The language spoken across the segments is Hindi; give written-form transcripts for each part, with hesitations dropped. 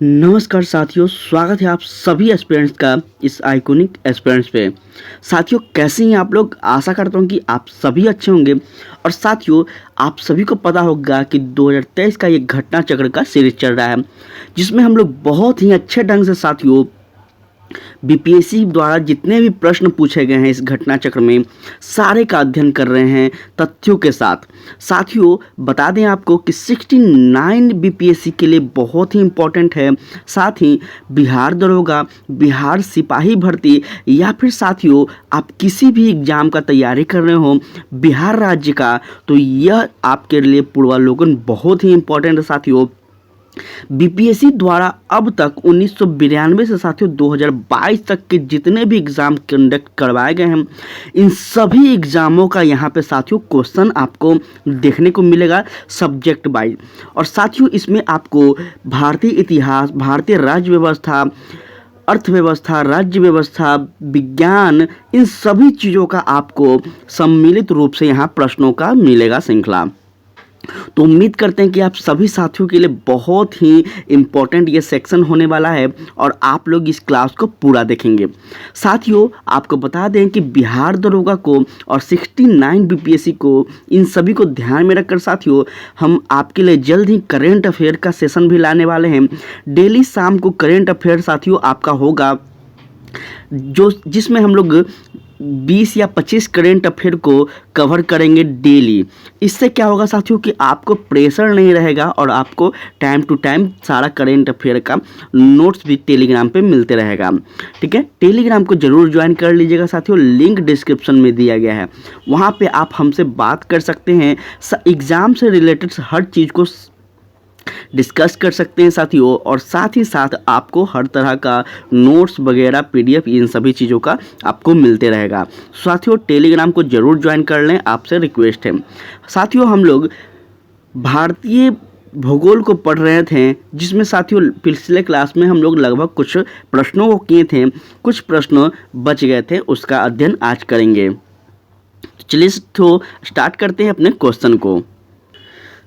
नमस्कार साथियों, स्वागत है आप सभी एस्पिरेंट्स का इस आइकॉनिक एस्पिरेंट्स पे। साथियों, कैसे हैं आप लोग? आशा करता हूं कि आप सभी अच्छे होंगे। और साथियों, आप सभी को पता होगा कि 2023 का ये घटना चक्र का सीरीज चल रहा है, जिसमें हम लोग बहुत ही अच्छे ढंग से साथियों बीपीएससी द्वारा जितने भी प्रश्न पूछे गए हैं इस घटना चक्र में, सारे का अध्ययन कर रहे हैं तथ्यों के साथ। साथियों, बता दें आपको कि 69 बीपीएससी के लिए बहुत ही इम्पोर्टेंट है। साथ ही बिहार दरोगा, बिहार सिपाही भर्ती, या फिर साथियों आप किसी भी एग्जाम का तैयारी कर रहे हो बिहार राज्य का, तो यह आपके लिए पूर्वावलोकन बहुत ही इम्पोर्टेंट है। साथियों, बीपीएससी द्वारा अब तक 1992 से साथियों 2022 तक के जितने भी एग्ज़ाम कंडक्ट करवाए गए हैं, इन सभी एग्ज़ामों का यहाँ पे साथियों क्वेश्चन आपको देखने को मिलेगा सब्जेक्ट वाइज। और साथियों, इसमें आपको भारतीय इतिहास, भारतीय राज्य व्यवस्था, अर्थव्यवस्था, राज्य व्यवस्था, विज्ञान, इन सभी चीज़ों का आपको सम्मिलित रूप से यहाँ प्रश्नों का मिलेगा श्रृंखला। तो उम्मीद करते हैं कि आप सभी साथियों के लिए बहुत ही इम्पोर्टेंट ये सेक्शन होने वाला है और आप लोग इस क्लास को पूरा देखेंगे। साथियों, आपको बता दें कि बिहार दरोगा को और 69 बीपीएससी को, इन सभी को ध्यान में रखकर साथियों हम आपके लिए जल्द ही करेंट अफेयर का सेशन भी लाने वाले हैं। डेली शाम को करेंट अफेयर साथियों आपका होगा, जिसमें हम लोग 20 या 25 करेंट अफेयर को कवर करेंगे डेली। इससे क्या होगा साथियों कि आपको प्रेशर नहीं रहेगा और आपको टाइम टू टाइम सारा करेंट अफेयर का नोट्स भी टेलीग्राम पे मिलते रहेगा। ठीक है, टेलीग्राम को जरूर ज्वाइन कर लीजिएगा साथियों, लिंक डिस्क्रिप्शन में दिया गया है। वहाँ पे आप हमसे बात कर सकते हैं, एग्ज़ाम से रिलेटेड हर चीज़ को डिस्कस कर सकते हैं साथियों। और साथ ही साथ आपको हर तरह का नोट्स वगैरह, पीडीएफ, इन सभी चीज़ों का आपको मिलते रहेगा। साथियों, टेलीग्राम को जरूर ज्वाइन कर लें, आपसे रिक्वेस्ट है। साथियों, हम लोग भारतीय भूगोल को पढ़ रहे थे, जिसमें साथियों पिछले क्लास में हम लोग लगभग कुछ प्रश्नों को किए थे, कुछ प्रश्न बच गए थे, उसका अध्ययन आज करेंगे। तो चलिए तो स्टार्ट करते हैं अपने क्वेश्चन को।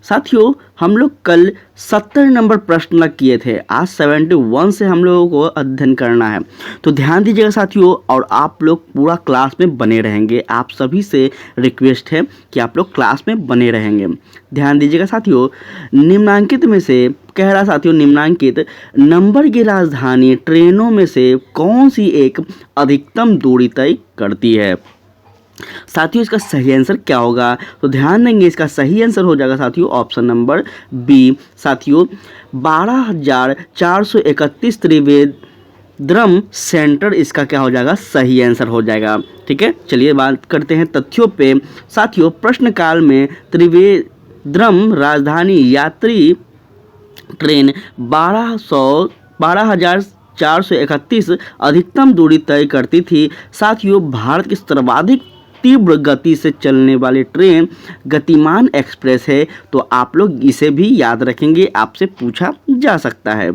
साथियों, हम लोग कल 70 नंबर प्रश्न किए थे, आज 71 से हम लोगों को अध्ययन करना है। तो ध्यान दीजिएगा साथियों, और आप लोग पूरा क्लास में बने रहेंगे। आप सभी से रिक्वेस्ट है कि आप लोग क्लास में बने रहेंगे। ध्यान दीजिएगा साथियों, निम्नांकित में से कह रहा साथियों, निम्नांकित नंबर की राजधानी ट्रेनों में से कौन सी एक अधिकतम दूरी तय करती है? साथियों, इसका सही आंसर क्या होगा? तो ध्यान देंगे, इसका सही आंसर हो जाएगा साथियों ऑप्शन नंबर बी। साथियों, 12,431 त्रिवेंद्रम सेंटर इसका क्या हो जाएगा? सही आंसर हो जाएगा। ठीक है, चलिए बात करते हैं तथ्यों पे। साथियों, प्रश्न काल में त्रिवेंद्रम राजधानी यात्री ट्रेन 12,431 अधिकतम दूरी तय करती थी। साथियों, भारत की सर्वाधिक तीव्र गति से चलने वाली ट्रेन गतिमान एक्सप्रेस है। तो आप लोग इसे भी याद रखेंगे, आपसे पूछा जा सकता है।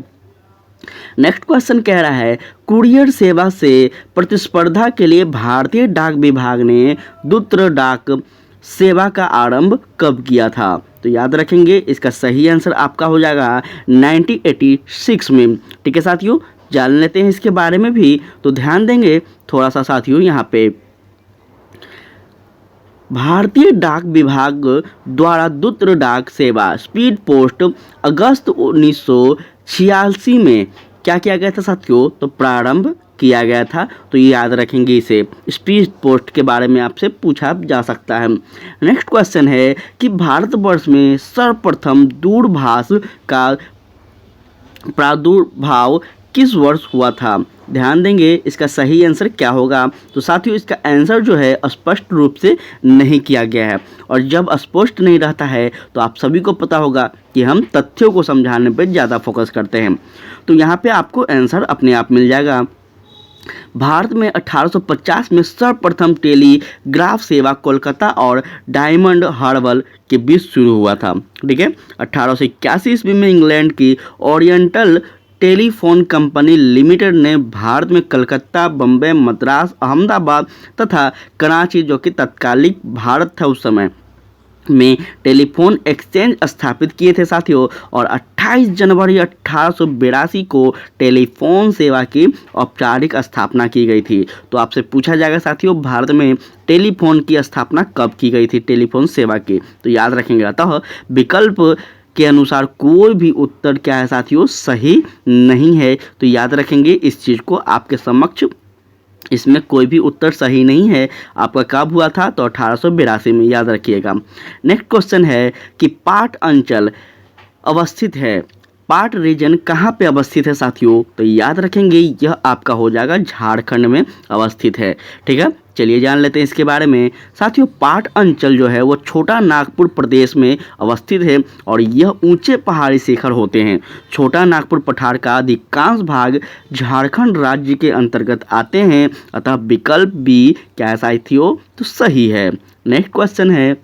नेक्स्ट क्वेश्चन कह रहा है, कुरियर सेवा से प्रतिस्पर्धा के लिए भारतीय डाक विभाग ने दूरस्थ डाक सेवा का आरंभ कब किया था? तो याद रखेंगे, इसका सही आंसर आपका हो जाएगा 1986 में। ठीक है साथियों, जान लेते हैं इसके बारे में भी। तो ध्यान देंगे थोड़ा सा साथियों, यहाँ पे भारतीय डाक विभाग द्वारा दूरस्थ डाक सेवा स्पीड पोस्ट अगस्त 1986 में क्या किया गया था साथियों? तो प्रारंभ किया गया था। तो ये याद रखेंगे, इसे स्पीड पोस्ट के बारे में आपसे पूछा जा सकता है। नेक्स्ट क्वेश्चन है कि भारतवर्ष में सर्वप्रथम दूरभाष का प्रादुर्भाव किस वर्ष हुआ था? ध्यान देंगे, इसका सही आंसर क्या होगा? तो साथियों, इसका आंसर जो है स्पष्ट रूप से नहीं किया गया है। और जब स्पष्ट नहीं रहता है तो आप सभी को पता होगा कि हम तथ्यों को समझाने पर ज़्यादा फोकस करते हैं। तो यहाँ पे आपको आंसर अपने आप मिल जाएगा। भारत में 1850 में सर्वप्रथम टेलीग्राफ सेवा कोलकाता और डायमंड हार्बर के बीच शुरू हुआ था। ठीक है, 1881 ईस्वी में इंग्लैंड की ओरिएंटल टेलीफोन कंपनी लिमिटेड ने भारत में कलकत्ता, बम्बई, मद्रास, अहमदाबाद तथा कराची, जो कि तत्कालिक भारत था उस समय, में टेलीफोन एक्सचेंज स्थापित किए थे साथियों, और 28 जनवरी 1882 को टेलीफोन सेवा की औपचारिक स्थापना की गई थी। तो आपसे पूछा जाएगा साथियों, भारत में टेलीफोन की स्थापना कब की गई थी, टेलीफोन सेवा की, तो याद रखेंगे। अतः विकल्प के अनुसार कोई भी उत्तर क्या है साथियों, सही नहीं है। तो याद रखेंगे इस चीज़ को, आपके समक्ष इसमें कोई भी उत्तर सही नहीं है। आपका कब हुआ था, तो 1882 में, याद रखिएगा। नेक्स्ट क्वेश्चन है कि पाट अंचल अवस्थित है, पाट रीजन कहाँ पे अवस्थित है साथियों, तो याद रखेंगे यह आपका हो जाएगा झारखंड में अवस्थित है। ठीक है, चलिए जान लेते हैं इसके बारे में साथियों। पाट अंचल जो है वो छोटा नागपुर प्रदेश में अवस्थित है और यह ऊंचे पहाड़ी शिखर होते हैं। छोटा नागपुर पठार का अधिकांश भाग झारखंड राज्य के अंतर्गत आते हैं, अतः विकल्प बी क्या है साथियों, तो सही है। नेक्स्ट क्वेश्चन है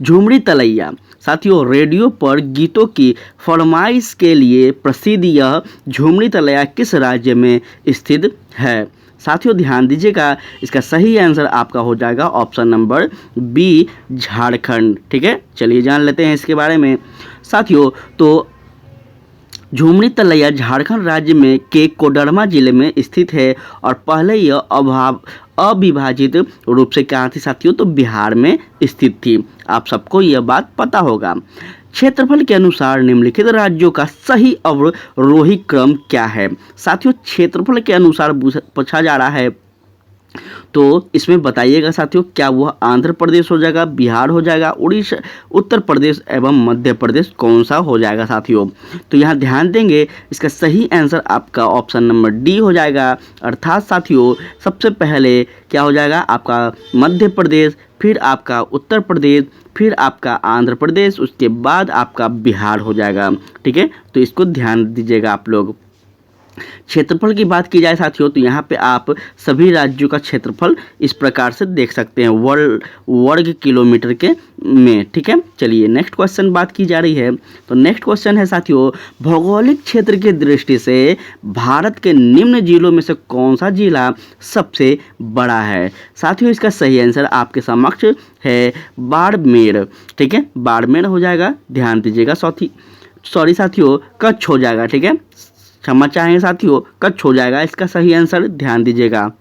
झुमरी तलैया साथियों, रेडियो पर गीतों की फरमाइश के लिए प्रसिद्ध यह झुमरी तलैया किस राज्य में स्थित है साथियों, ध्यान दीजिएगा। इसका सही आंसर आपका हो जाएगा ऑप्शन नंबर बी, झारखंड। ठीक है, चलिए जान लेते हैं इसके बारे में साथियों। तो झुमरी तलैया झारखंड राज्य में के कोडरमा जिले में स्थित है और पहले यह अविभाजित रूप से कहाँ थी साथियों, तो बिहार में स्थित थी। आप सबको यह बात पता होगा। क्षेत्रफल के अनुसार निम्नलिखित राज्यों का सही अवरोही क्रम क्या है साथियों, क्षेत्रफल के अनुसार पूछा जा रहा है, तो इसमें बताइएगा साथियों, क्या वह आंध्र प्रदेश हो जाएगा, बिहार हो जाएगा, उड़ीसा, उत्तर प्रदेश एवं मध्य प्रदेश, कौन सा हो जाएगा साथियों। तो यहाँ ध्यान देंगे, इसका सही आंसर आपका ऑप्शन नंबर डी हो जाएगा। अर्थात साथियों सबसे पहले क्या हो जाएगा आपका मध्य प्रदेश, फिर आपका उत्तर प्रदेश, फिर आपका आंध्र प्रदेश, उसके बाद आपका बिहार हो जाएगा। ठीक है, तो इसको ध्यान दीजिएगा आप लोग। क्षेत्रफल की बात की जाए साथियों, तो यहाँ पे आप सभी राज्यों का क्षेत्रफल इस प्रकार से देख सकते हैं वर्ग किलोमीटर के में। ठीक है, चलिए नेक्स्ट क्वेश्चन बात की जा रही है। तो नेक्स्ट क्वेश्चन है साथियों, भौगोलिक क्षेत्र की दृष्टि से भारत के निम्न जिलों में से कौन सा जिला सबसे बड़ा है साथियों, इसका सही आंसर आपके समक्ष है बाड़मेर। ठीक है, बाड़मेर हो जाएगा, ध्यान दीजिएगा। सॉरी साथियों, कच्छ हो जाएगा। ठीक है, क्षमा चाहेंगे साथियों, कच्छ हो जाएगा इसका सही आंसर, ध्यान दीजिएगा।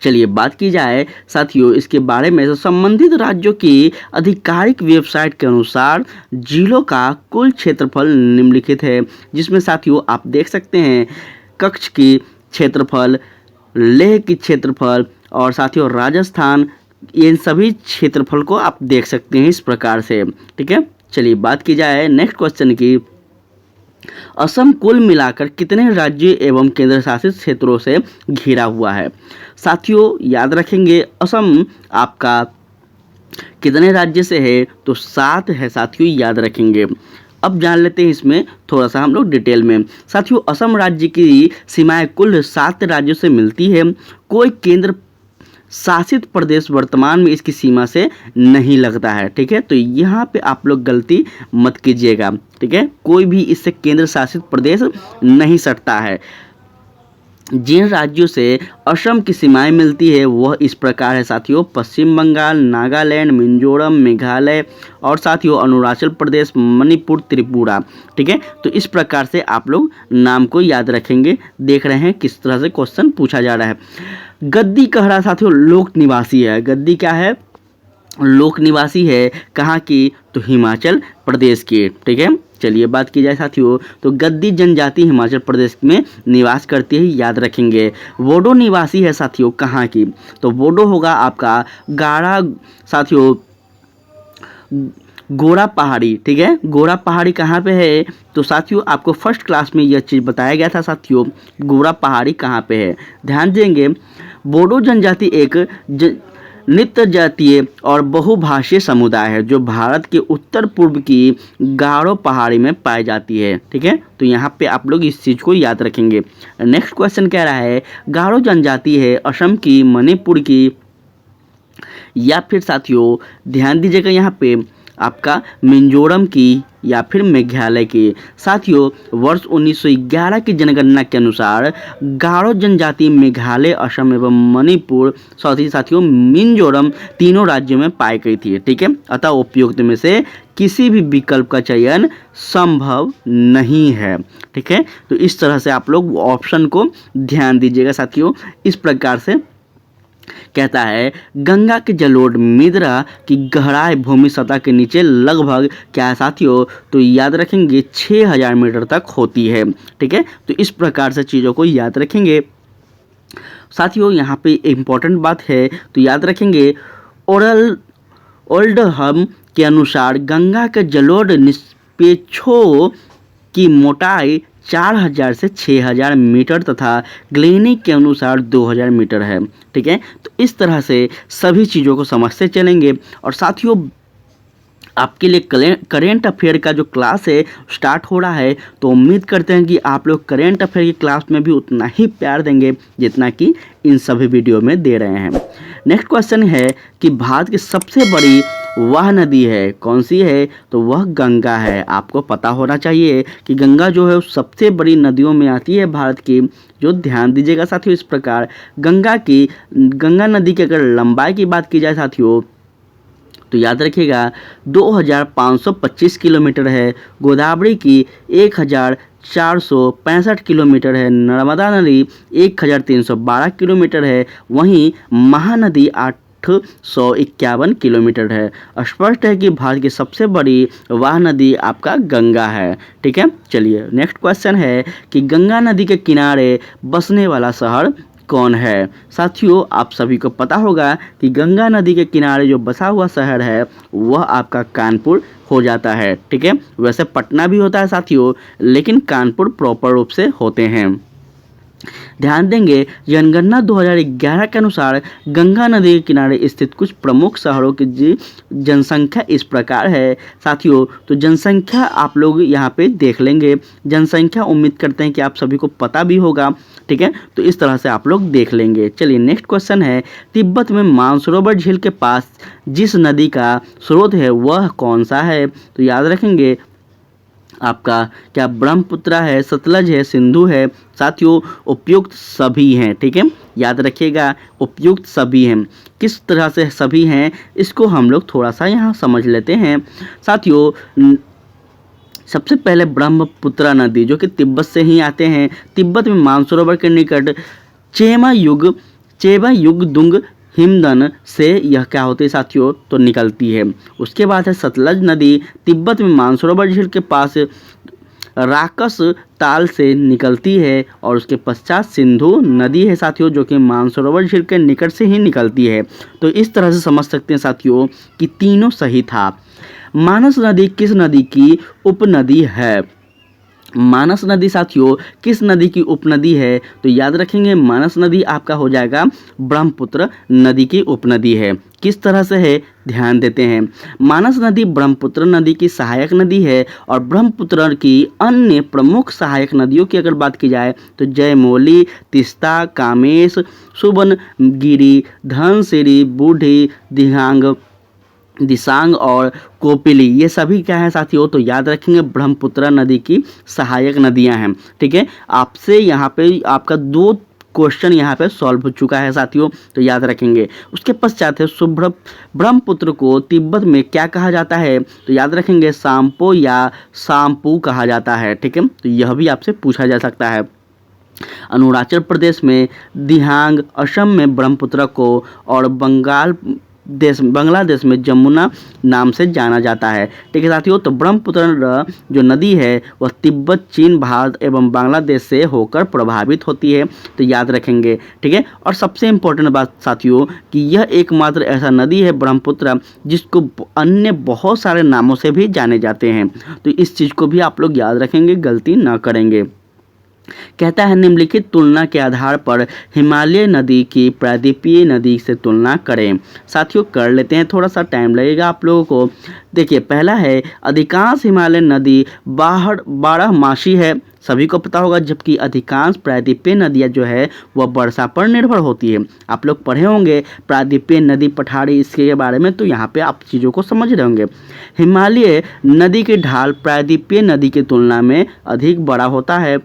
चलिए बात की जाए साथियों इसके बारे में, तो संबंधित राज्यों की आधिकारिक वेबसाइट के अनुसार जिलों का कुल क्षेत्रफल निम्नलिखित है, जिसमें साथियों आप देख सकते हैं कच्छ की क्षेत्रफल, लेह की क्षेत्रफल और साथियों राजस्थान, इन सभी क्षेत्रफल को आप देख सकते हैं इस प्रकार से। ठीक है, चलिए बात की जाए नेक्स्ट क्वेश्चन की। असम कुल मिलाकर कितने राज्य एवं केंद्र शासित क्षेत्रों से घिरा हुआ है साथियों, याद रखेंगे असम आपका कितने राज्य से है, तो 7 है साथियों, याद रखेंगे। अब जान लेते हैं इसमें थोड़ा सा हम लोग डिटेल में साथियों। असम राज्य की सीमाएं कुल 7 राज्यों से मिलती है। कोई केंद्र शासित प्रदेश वर्तमान में इसकी सीमा से नहीं लगता है। ठीक है, तो यहाँ पे आप लोग गलती मत कीजिएगा। ठीक है, कोई भी इससे केंद्र शासित प्रदेश नहीं सटता है। जिन राज्यों से असम की सीमाएं मिलती है वह इस प्रकार है साथियों, पश्चिम बंगाल, नागालैंड, मिजोरम, मेघालय और साथियों अरुणाचल प्रदेश, मणिपुर, त्रिपुरा। ठीक है, तो इस प्रकार से आप लोग नाम को याद रखेंगे। देख रहे हैं किस तरह से क्वेश्चन पूछा जा रहा है। गद्दी कहरा साथियों लोक निवासी है। गद्दी क्या है, लोक निवासी है, कहाँ की, तो हिमाचल प्रदेश की। ठीक है, चलिए बात की जाए साथियों, तो गद्दी जनजाति हिमाचल प्रदेश में निवास करती है, याद रखेंगे। बोडो निवासी है साथियों, कहाँ की, तो बोडो होगा आपका गारा साथियों, गोरा पहाड़ी। ठीक है, गोरा पहाड़ी कहाँ पे है, तो साथियों आपको फर्स्ट क्लास में यह चीज़ बताया गया था साथियों, गोरा पहाड़ी कहाँ पे है, ध्यान देंगे। बोडो जनजाति एक नित्य जातीय और बहुभाषीय समुदाय है जो भारत के उत्तर पूर्व की गारो पहाड़ी में पाई जाती है। ठीक है, तो यहाँ पे आप लोग इस चीज़ को याद रखेंगे। नेक्स्ट क्वेश्चन कह रहा है गारो जनजाति है असम की, मणिपुर की या फिर साथियों ध्यान दीजिएगा यहाँ पे आपका मिजोरम की या फिर मेघालय की। साथियों, वर्ष 1911 की जनगणना के अनुसार गारो जनजाति मेघालय, असम एवं मणिपुर, साथ ही साथियों मिजोरम तीनों राज्यों में पाई गई थी। ठीक है, अतः उपयुक्त में से किसी भी विकल्प का चयन संभव नहीं है। ठीक है, तो इस तरह से आप लोग ऑप्शन को ध्यान दीजिएगा साथियों। इस प्रकार से कहता है गंगा के जलोढ़ मिद्रा की गहराई भूमि सतह के नीचे लगभग क्या है साथियों, तो याद रखेंगे 6000 मीटर तक होती है। ठीक है, तो इस प्रकार से चीज़ों को याद रखेंगे साथियों। यहाँ पे इम्पोर्टेंट बात है तो याद रखेंगे ओल्डहम के अनुसार गंगा के जलोढ़ निष्पेक्षों की मोटाई 4000 से 6000 मीटर तथा ग्लेनी के अनुसार 2000 मीटर है। ठीक है, तो इस तरह से सभी चीज़ों को समझते चलेंगे। और साथियों, आपके लिए करेंट अफेयर का जो क्लास है स्टार्ट हो रहा है, तो उम्मीद करते हैं कि आप लोग करेंट अफेयर की क्लास में भी उतना ही प्यार देंगे जितना कि इन सभी वीडियो में दे रहे हैं। नेक्स्ट क्वेश्चन है कि भारत की सबसे बड़ी वह नदी है, कौन सी है, तो वह गंगा है। आपको पता होना चाहिए कि गंगा जो है सबसे बड़ी नदियों में आती है भारत की। जो ध्यान दीजिएगा साथियों, इस प्रकार गंगा नदी की अगर लंबाई की बात की जाए साथियों, तो याद रखिएगा 2525 किलोमीटर है। गोदावरी की 1465 किलोमीटर है। नर्मदा नदी 1312 किलोमीटर है। वहीं महानदी 851 किलोमीटर है। स्पष्ट है कि भारत की सबसे बड़ी वह नदी आपका गंगा है। ठीक है, चलिए नेक्स्ट क्वेश्चन है कि गंगा नदी के किनारे बसने वाला शहर कौन है। साथियों, आप सभी को पता होगा कि गंगा नदी के किनारे जो बसा हुआ शहर है वह आपका कानपुर हो जाता है। ठीक है, वैसे पटना भी होता है साथियों, लेकिन कानपुर प्रॉपर रूप से होते हैं। ध्यान देंगे, जनगणना 2011 के अनुसार गंगा नदी के किनारे स्थित कुछ प्रमुख शहरों की जनसंख्या इस प्रकार है साथियों। तो जनसंख्या आप लोग यहाँ पे देख लेंगे। जनसंख्या उम्मीद करते हैं कि आप सभी को पता भी होगा। ठीक है, तो इस तरह से आप लोग देख लेंगे। चलिए नेक्स्ट क्वेश्चन है, तिब्बत में मानसरोवर झील के पास जिस नदी का स्रोत है वह कौन सा है। तो याद रखेंगे आपका क्या ब्रह्मपुत्र है, सतलज है, सिंधु है। साथियों, उपयुक्त सभी हैं। ठीक है, याद रखिएगा उपयुक्त सभी हैं। किस तरह से सभी हैं इसको हम लोग थोड़ा सा यहाँ समझ लेते हैं साथियों। सबसे पहले ब्रह्मपुत्र नदी जो कि तिब्बत से ही आते हैं। तिब्बत में मानसरोवर के निकट चेमा युग दुंग हिमदन से यह क्या होती है साथियों, तो निकलती है। उसके बाद है सतलज नदी, तिब्बत में मानसरोवर झील के पास राकस ताल से निकलती है। और उसके पश्चात सिंधु नदी है साथियों, जो कि मानसरोवर झील के निकट से ही निकलती है। तो इस तरह से समझ सकते हैं साथियों कि तीनों सही था। मानस नदी किस नदी की उपनदी है। मानस नदी साथियों किस नदी की उपनदी है, तो याद रखेंगे मानस नदी आपका हो जाएगा ब्रह्मपुत्र नदी की उपनदी है। किस तरह से है ध्यान देते हैं। मानस नदी ब्रह्मपुत्र नदी की सहायक नदी है। और ब्रह्मपुत्र की अन्य प्रमुख सहायक नदियों की अगर बात की जाए तो जयमौली, तिस्ता, कामेश, सुबनगिरी, धनसिरी, बूढ़ी, दिसांग और कोपिली, ये सभी क्या है साथियों, तो याद रखेंगे ब्रह्मपुत्र नदी की सहायक नदियां हैं। ठीक है, आपसे यहाँ पे आपका 2 क्वेश्चन यहाँ पे सॉल्व हो चुका है साथियों, तो याद रखेंगे। उसके पश्चात है ब्रह्मपुत्र को तिब्बत में क्या कहा जाता है, तो याद रखेंगे सांपो या सांपू कहा जाता है। ठीक है, तो यह भी आपसे पूछा जा सकता है। अरुणाचल प्रदेश में दिहांग, असम में ब्रह्मपुत्र को और बांग्लादेश में जमुना नाम से जाना जाता है। ठीक है साथियों, तो ब्रह्मपुत्र जो नदी है वह तिब्बत, चीन, भारत एवं बांग्लादेश से होकर प्रभावित होती है। तो याद रखेंगे। ठीक है, और सबसे इम्पोर्टेंट बात साथियों कि यह एकमात्र ऐसा नदी है ब्रह्मपुत्र जिसको अन्य बहुत सारे नामों से भी जाने जाते हैं। तो इस चीज़ को भी आप लोग याद रखेंगे, गलती ना करेंगे। कहता है निम्नलिखित तुलना के आधार पर हिमालय नदी की प्रायद्वीपीय नदी से तुलना करें। साथियों कर लेते हैं, थोड़ा सा टाइम लगेगा आप लोगों को। देखिए, पहला है अधिकांश हिमालय नदी बारहमासी है। सभी को पता होगा, जबकि अधिकांश प्रायद्वीपीय नदियाँ जो है वह वर्षा पर निर्भर होती है। आप लोग पढ़े होंगे प्रायद्वीपीय नदी पठारी इसके बारे में, तो यहाँ पे आप चीज़ों को समझ रहे होंगे। हिमालय नदी की ढाल प्रायद्वीपीय नदी की तुलना में अधिक बड़ा होता है।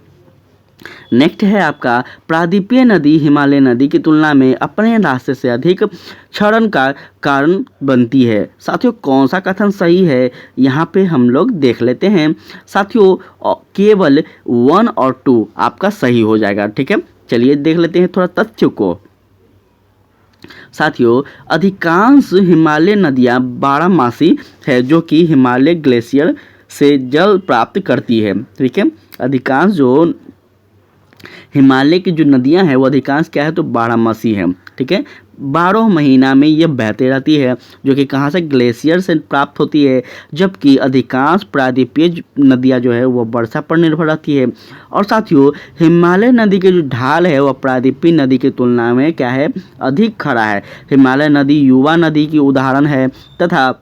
नेक्स्ट है आपका, प्रायद्वीपीय नदी हिमालय नदी की तुलना में अपने रास्ते से अधिक क्षरण का कारण बनती है। साथियों कौन सा कथन सही है, यहाँ पे हम लोग देख लेते हैं। साथियों केवल 1 और 2 आपका सही हो जाएगा। ठीक है, चलिए देख लेते हैं थोड़ा तथ्यों को। साथियों अधिकांश हिमालय नदियाँ बारहमासी है, जो कि हिमालय ग्लेशियर से जल प्राप्त करती है। ठीक है, अधिकांश जो हिमालय की जो नदियां हैं वो अधिकांश क्या है, तो बारहमासी है। ठीक है, 12 महीना में ये बहती रहती है, जो कि कहाँ से, ग्लेशियर से प्राप्त होती है। जबकि अधिकांश प्रायद्वीपीय नदियाँ जो है वो वर्षा पर निर्भर रहती है। और साथियों हिमालय नदी की जो ढाल है वह प्रायद्वीपीय नदी की तुलना में क्या है, अधिक खड़ा है। हिमालय नदी युवा नदी की उदाहरण है तथा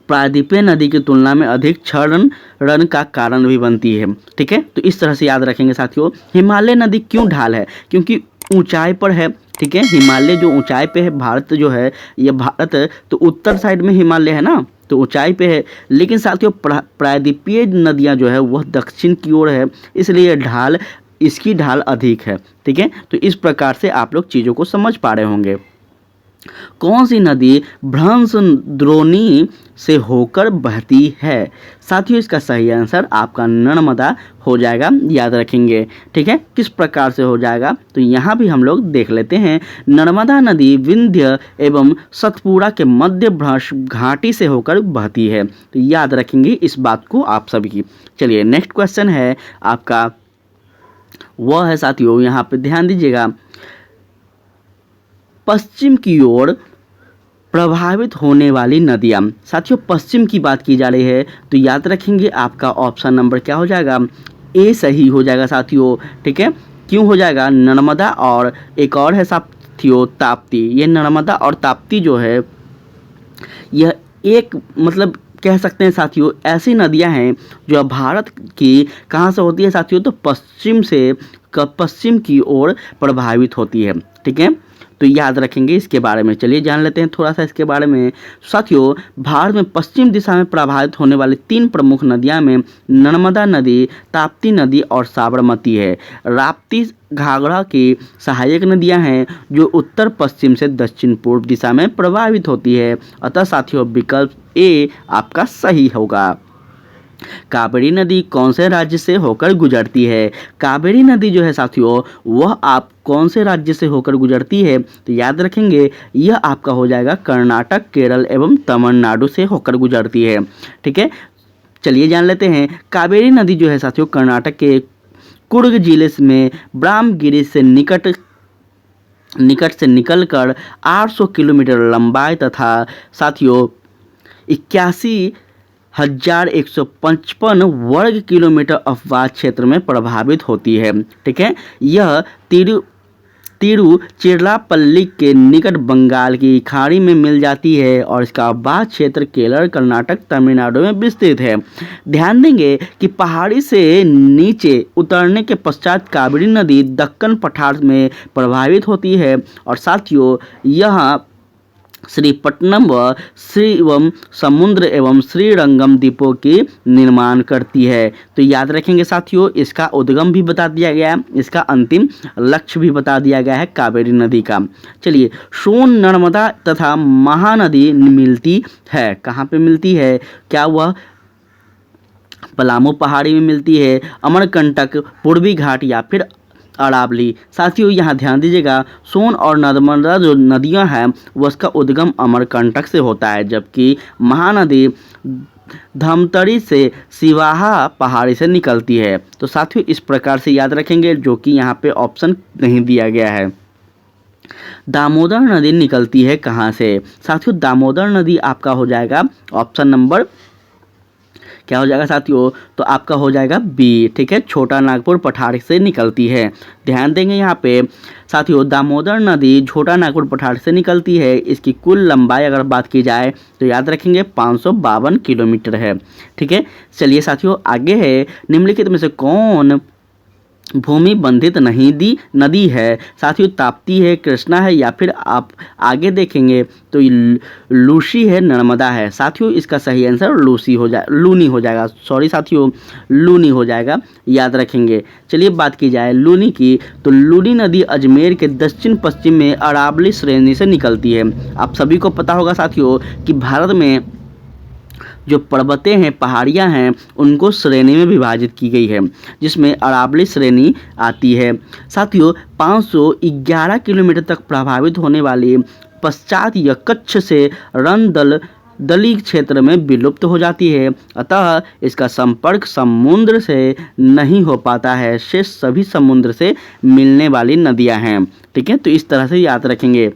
प्रायद्वीपीय नदी की तुलना में अधिक क्षरण का कारण भी बनती है। ठीक है, तो इस तरह से याद रखेंगे साथियों। हिमालय नदी क्यों ढाल है, क्योंकि ऊंचाई पर है। ठीक है, हिमालय जो ऊंचाई पे है, भारत जो है ये भारत तो उत्तर साइड में हिमालय है ना, तो ऊंचाई पे है। लेकिन साथियों प्रायद्वीपीय नदियाँ जो है वह दक्षिण की ओर है, इसलिए ढाल इसकी ढाल अधिक है। ठीक है, तो इस प्रकार से आप लोग चीज़ों को समझ पा रहे होंगे। कौन सी नदी भ्रंश द्रोणी से होकर बहती है। साथियों इसका सही आंसर आपका नर्मदा हो जाएगा, याद रखेंगे। ठीक है, किस प्रकार से हो जाएगा, तो यहाँ भी हम लोग देख लेते हैं। नर्मदा नदी विंध्य एवं सतपुड़ा के मध्य भ्रंश घाटी से होकर बहती है, तो याद रखेंगे इस बात को आप सभी की। चलिए नेक्स्ट क्वेश्चन है आपका, वह है साथियों, यहाँ पे ध्यान दीजिएगा, पश्चिम की ओर प्रभावित होने वाली नदियाँ। साथियों पश्चिम की बात की जा रही है, तो याद रखेंगे आपका ऑप्शन नंबर क्या हो जाएगा, ए सही हो जाएगा साथियों। ठीक है, क्यों हो जाएगा, नर्मदा और एक और है साथियों ताप्ती। ये नर्मदा और ताप्ती जो है यह एक मतलब कह सकते हैं साथियों ऐसी नदियां हैं जो भारत की कहाँ से होती है साथियों, तो पश्चिम की ओर प्रभावित होती है। ठीक है, तो याद रखेंगे इसके बारे में। चलिए जान लेते हैं थोड़ा सा इसके बारे में। साथियों भारत में पश्चिम दिशा में प्रभावित होने वाली 3 प्रमुख नदियां में नर्मदा नदी, ताप्ती नदी और साबरमती है। राप्ती घाघरा की सहायक नदियां हैं जो उत्तर पश्चिम से दक्षिण पूर्व दिशा में प्रभावित होती है। अतः साथियों विकल्प ए आपका सही होगा। कावेरी नदी कौन से राज्य से होकर गुजरती है। कावेरी नदी जो है साथियों वह आप कौन से राज्य से होकर गुजरती है, तो याद रखेंगे यह आपका हो जाएगा कर्नाटक, केरल एवं तमिलनाडु से होकर गुजरती है। ठीक है, चलिए जान लेते हैं। कावेरी नदी जो है साथियों कर्नाटक के कुर्ग जिले में ब्रह्मगिरी से निकट से निकलकर 800 किलोमीटर लंबाई तथा साथियों 81,155 वर्ग किलोमीटर अपवाद क्षेत्र में प्रभावित होती है। ठीक है, यह तिरुचिरापल्ली के निकट बंगाल की खाड़ी में मिल जाती है और इसका अपवाद क्षेत्र केरल, कर्नाटक, तमिलनाडु में विस्तृत है। ध्यान देंगे कि पहाड़ी से नीचे उतरने के पश्चात कावेरी नदी दक्कन पठार में प्रभावित होती है और साथियों यह श्रीपट्टनम व श्रीवम समुद्र एवं श्रीरंगम द्वीपों की निर्माण करती है। तो याद रखेंगे साथियों इसका उद्गम भी बता दिया गया है, इसका अंतिम लक्ष्य भी बता दिया गया है कावेरी नदी का। चलिए सोन नर्मदा तथा महानदी मिलती है, कहाँ पे मिलती है, क्या वह पलामू पहाड़ी में मिलती है, अमरकंटक, पूर्वी घाट या फिर अरावली। साथियों यहाँ ध्यान दीजिएगा सोन और नर्मदा जो नदियाँ हैं वह उसका उद्गम अमरकंटक से होता है, जबकि महानदी धमतरी से सिवाहा पहाड़ी से निकलती है। तो साथियों इस प्रकार से याद रखेंगे, जो कि यहाँ पे ऑप्शन नहीं दिया गया है। दामोदर नदी निकलती है कहाँ से। साथियों दामोदर नदी आपका हो जाएगा ऑप्शन नंबर क्या हो जाएगा साथियों, तो आपका हो जाएगा बी। ठीक है, छोटा नागपुर पठार से निकलती है। ध्यान देंगे यहाँ पे साथियों, दामोदर नदी छोटा नागपुर पठार से निकलती है। इसकी कुल लंबाई अगर बात की जाए तो याद रखेंगे 552 किलोमीटर है। ठीक है, चलिए साथियों आगे है, निम्नलिखित में से कौन भूमि बंधित नहीं दी नदी है। साथियों ताप्ती है, कृष्णा है, या फिर आप आगे देखेंगे तो लूसी है, नर्मदा है। साथियों इसका सही आंसर लूनी हो जाएगा। सॉरी साथियों, लूनी हो जाएगा, याद रखेंगे। चलिए बात की जाए लूनी की, तो लूनी नदी अजमेर के दक्षिण पश्चिम में अरावली श्रेणी से निकलती है। आप सभी को पता होगा साथियों कि भारत में जो पर्वतें हैं, पहाड़ियाँ हैं, उनको श्रेणी में विभाजित की गई है, जिसमें अरावली श्रेणी आती है। साथियों 511 किलोमीटर तक प्रभावित होने वाली पश्चात यह कच्छ से दली क्षेत्र में विलुप्त हो जाती है। अतः इसका संपर्क समुद्र से नहीं हो पाता है। शेष सभी समुद्र से मिलने वाली नदियां हैं। ठीक है, तो इस तरह से याद रखेंगे।